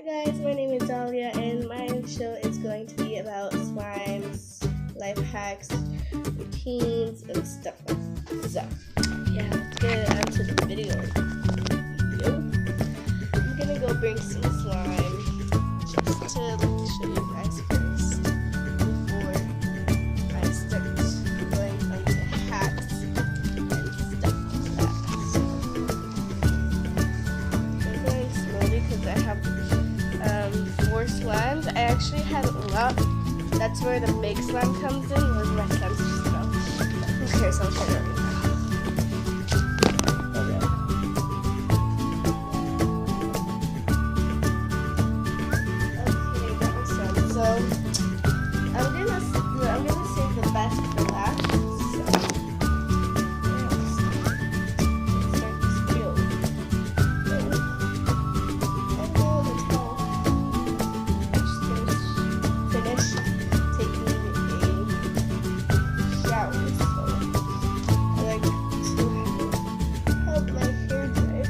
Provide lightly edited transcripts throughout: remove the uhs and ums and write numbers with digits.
Hi guys, my name is Dahlia and my show is going to be about slimes, life hacks, routines, and stuff like that. So, yeah, let's get onto the video. I'm gonna go bring some slime just to show you guys first before I start going into hacks and stuff like that. So, I'm going slowly because I have 4 slimes. I actually had a lot. That's where the big slime comes in. Where's my slimes just go? Who cares? I'll show you right now. Okay, got my slime. So I'm gonna save the best for last. So let's start this video. Finish taking a shower, so I like to help my hair dry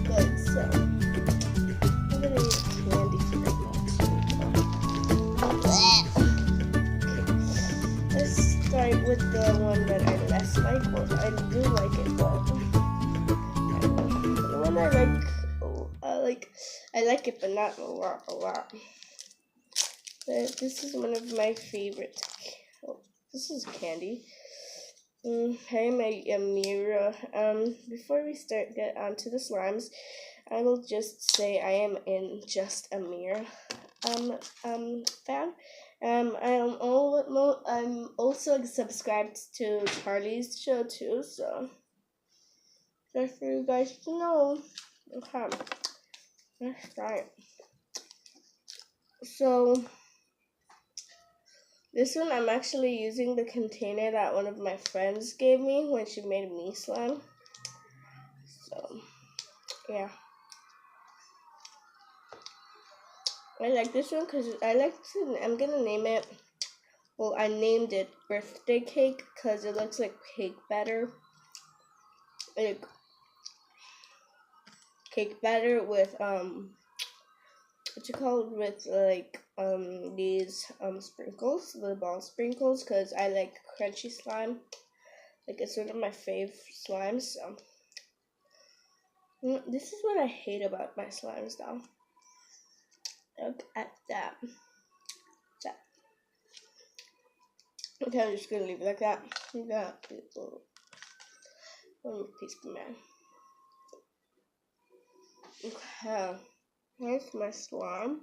good. So I'm gonna need candy for right now too. Okay, let's start with the one that I less like. Well, I do like it, but the one I like it, but not a lot. But this is one of my favorites. Oh, this is candy. Hey, my mirror. Before we get onto the slimes, I will just say I am in just a mirror fan. I'm also subscribed to Charlie's show too, so just for you guys to know. Okay, let's start. So this one, I'm actually using the container that one of my friends gave me when she made me slime. So, yeah. I like this one because I'm going to name it, well, I named it Birthday Cake because it looks like cake batter. Like, cake batter with, with these sprinkles, the ball sprinkles, because I like crunchy slime. Like, it's one of my fave slimes. So this is what I hate about my slimes though. Look at that. Okay, I'm just gonna leave it like that. You got a little piece of man. Okay, here's my slime.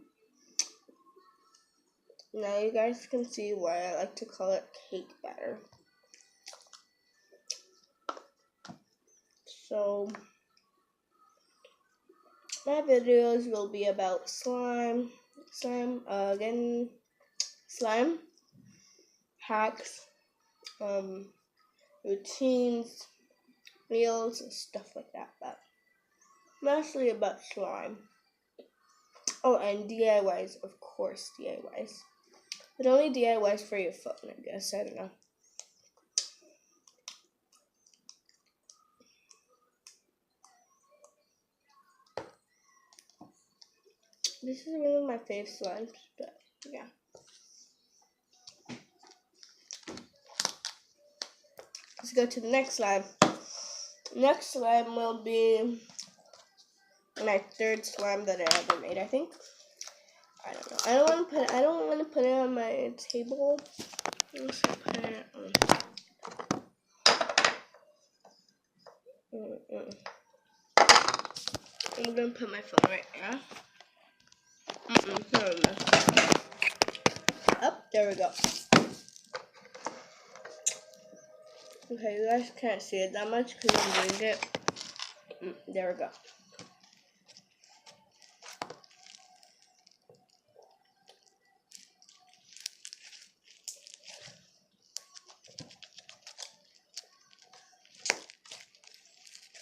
Now you guys can see why I like to call it cake batter. So my videos will be about slime, hacks, routines, meals, and stuff like that, but mostly about slime. Oh, and DIYs, of course, DIYs. But only DIYs for your phone, I guess. I don't know. This is one of my favorite slimes, but yeah. Let's go to the next slime. Next slime will be my 3rd slime that I ever made, I think. I don't know. I don't want to put it on my table. Let's put it on. I'm gonna put my phone right now. Up, there we go. Okay, you guys can't see it that much because I'm doing it. There we go.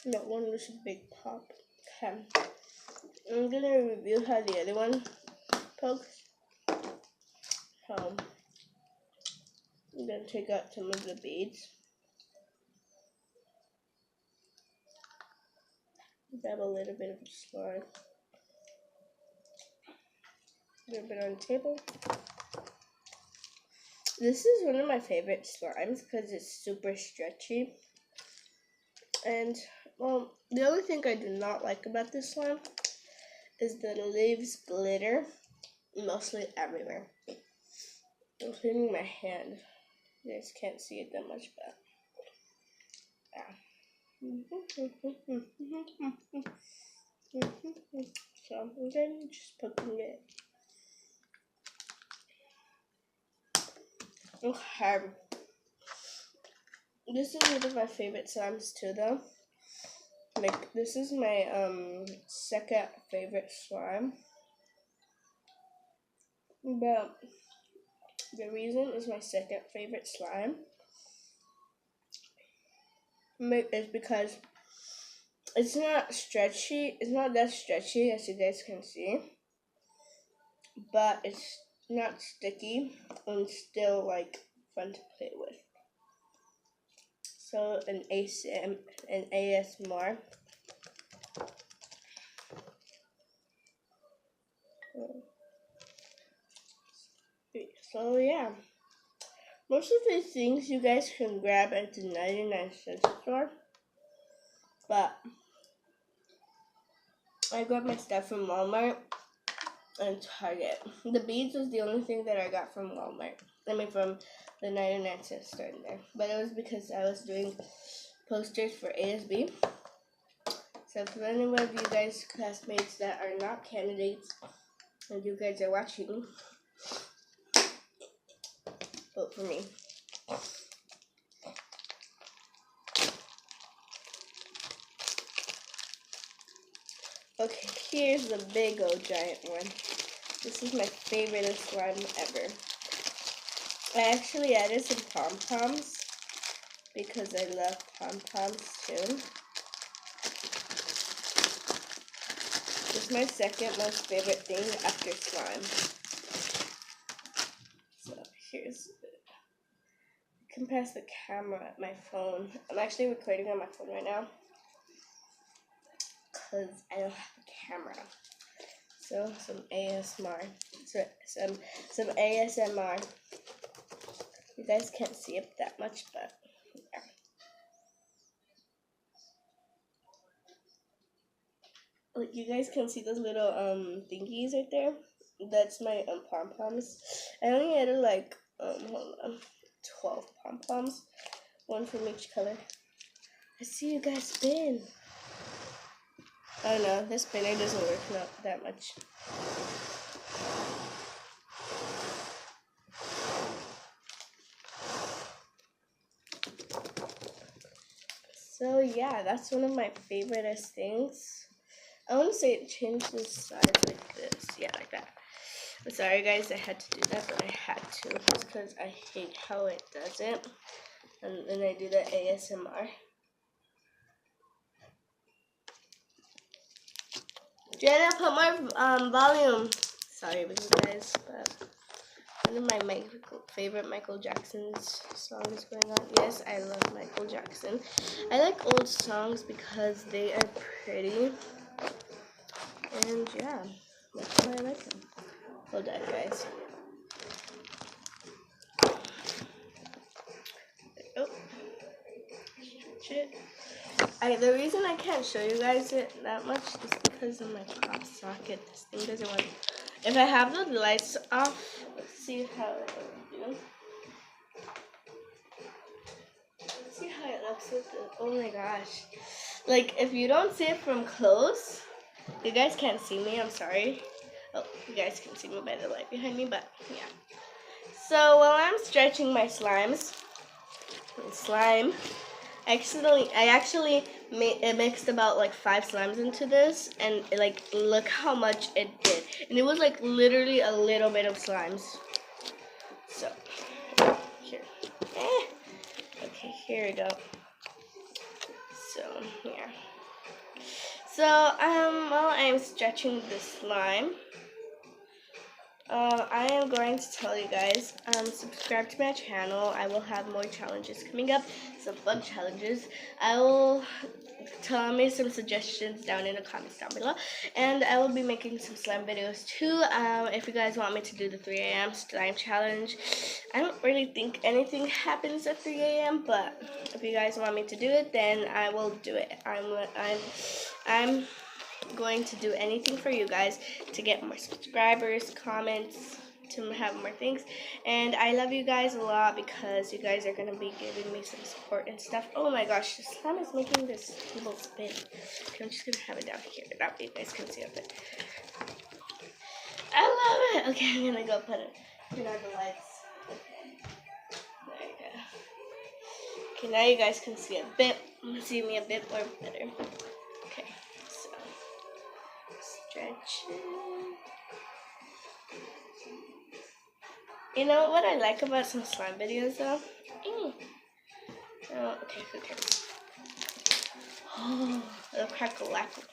That one was a big pop. Okay. I'm gonna review how the other one pokes. I'm gonna take out some of the beads. Grab a little bit of slime. a little bit on the table. This is one of my favorite slimes because it's super stretchy. And, well, the only thing I do not like about this slime is the leaves glitter mostly everywhere, including my hand. You guys can't see it that much, but yeah. So I'm then just poking it. Okay. This is one of my favorite slimes too, though. Like, this is my second favorite slime. But the reason is my second favorite slime is because it's not stretchy. It's not that stretchy as you guys can see, but it's not sticky and still like fun to play with. So an ASMR. So yeah, most of these things you guys can grab at the 99-cent store, but I got my stuff from Walmart and Target. The beads was the only thing that I got from Walmart. I mean, from the 99-cent store in there. But it was because I was doing posters for ASB. So for any of you guys, classmates that are not candidates, and you guys are watching, vote for me. Okay, here's the big old giant one. This is my favorite slime ever. I actually added some pom-poms because I love pom-poms too. This is my second most favorite thing after slime. So here's it. I can pass the camera at my phone. I'm actually recording on my phone right now because I don't have a camera. So some ASMR. Some ASMR. You guys can't see it that much, but yeah. Like, you guys can see those little thingies right there. That's my pom-poms. I only added like hold on, 12 pom-poms, one from each color. I see you guys spin. Oh no, this spinner doesn't work not that much. So yeah, that's one of my favorite things. I want to say change the size like this. Yeah, like that. I'm sorry guys, I had to do that, but I had to. It's because I hate how it does it. And then I do the ASMR. Jenna, put more volume. Sorry about you guys, but one of my favorite Michael Jackson's songs going on. Yes, I love Michael Jackson. I like old songs because they are pretty. And yeah, that's why I like them. Hold on, guys. Oh, stretch it. The reason I can't show you guys it that much is because of my pop socket. This thing doesn't work. If I have the lights off, let's see how it will do. Let's see how it looks with the, oh my gosh. Like, if you don't see it from close, you guys can't see me, I'm sorry. Oh, you guys can see me by the light behind me, but yeah. So while I'm stretching my slime, I actually mixed about like 5 slimes into this, and like look how much it did. And it was like literally a little bit of slimes. So here, okay, here we go. So yeah. So while I'm stretching the slime, I am going to tell you guys, subscribe to my channel. I will have more challenges coming up, some fun challenges. I will tell me some suggestions down in the comments down below, and I will be making some slime videos too. If you guys want me to do the 3 a.m. slime challenge, I don't really think anything happens at 3 a.m. but if you guys want me to do it, then I will do it. I'm going to do anything for you guys to get more subscribers, comments, to have more things. And I love you guys a lot because you guys are going to be giving me some support and stuff. Oh my gosh, the slime is making this table spin. Okay, I'm just going to have it down here. That way you guys can see it. I love it. Okay, I'm going to go turn on the lights. There you go. Okay, now you guys can see me a bit more better. Okay, so stretch it. You know what I like about some slime videos though? Oh, okay. Oh, a crackle-lackle.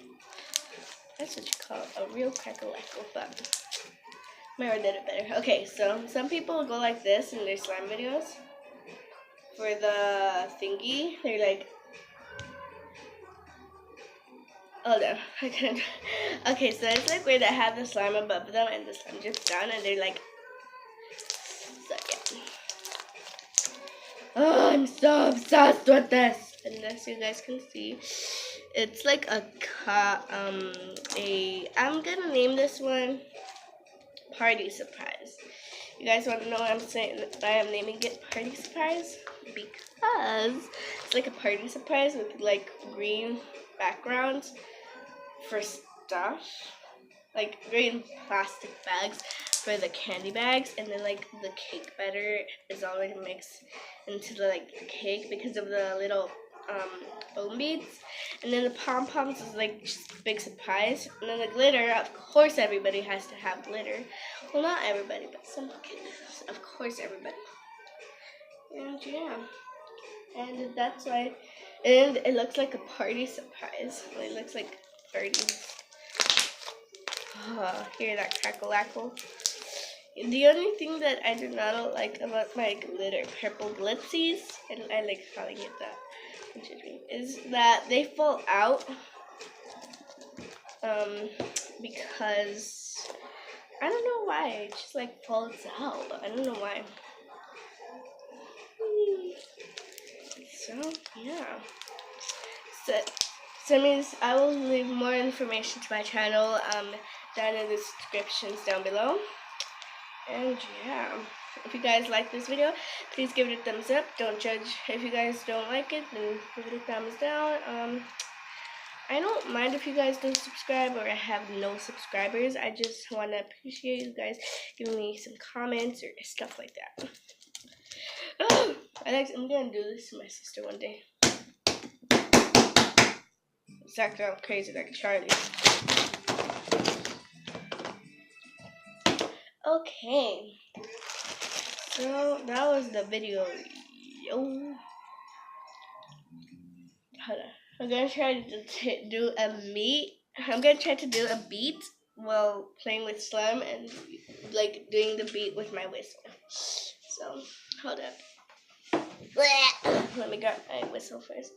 That's what you call it, a real crackle-lackle, but Mara did it better. Okay, so some people go like this in their slime videos. For the thingy, they're like, oh no, I couldn't. Okay, so it's like where they have the slime above them and the slime drips down, and they're like, so yeah. Oh, I'm so obsessed with this. Unless you guys can see, it's like I'm gonna name this one Party Surprise. You guys want to know what I'm saying? Why I'm naming it Party Surprise? Because it's like a party surprise with like green backgrounds for stuff, like green plastic bags for the candy bags, and then like the cake batter is already mixed into the like cake because of the little foam beads, and then the pom-poms is like just a big surprise, and then the glitter, of course everybody has to have glitter. Well, not everybody, but some kids, of course everybody. And yeah, and that's why, and it looks like a party surprise. It looks like 30s. Oh, hear that crackle-lackle? The only thing that I do not like about my glitter, purple glitsies, and I like calling it that, is that they fall out because I don't know why. It just like falls out. I don't know why. So yeah. So means I will leave more information to my channel down in the descriptions down below. And yeah, if you guys like this video, please give it a thumbs up. Don't judge. If you guys don't like it, then give it a thumbs down. I don't mind if you guys don't subscribe or I have no subscribers. I just want to appreciate you guys giving me some comments or stuff like that. Oh, I'm gonna do this to my sister one day. It's acting all crazy like Charlie. Okay, so that was the video. Yo, hold on. I'm gonna try to do a beat while playing with slime and like doing the beat with my whistle. So hold up. Let me grab my whistle first.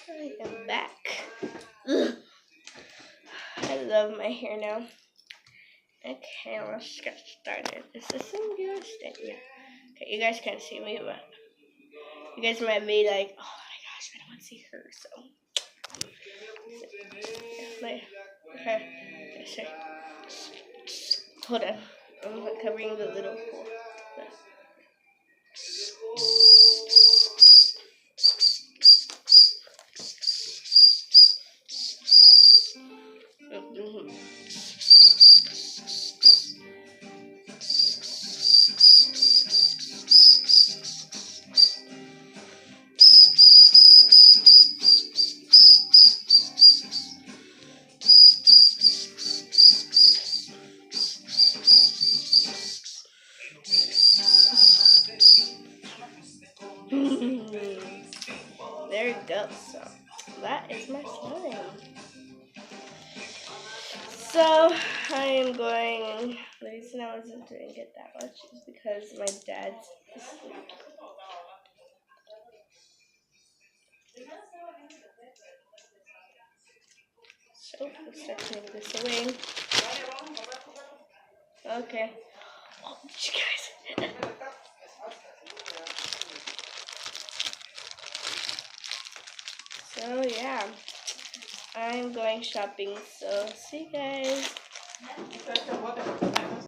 I am back. Ugh. I love my hair now. Okay, let's get started. Is this some good thing? Yeah. Okay, you guys can't see me, but you guys might be like, oh my gosh, I don't want to see her, so. Okay, hold on. I'm covering the little hole. There you go. So that is my slime. So I am going. The reason I wasn't doing it that much is because my dad's asleep. So let's start putting this away. Okay. Oh, you guys. So yeah, I'm going shopping. So see you guys.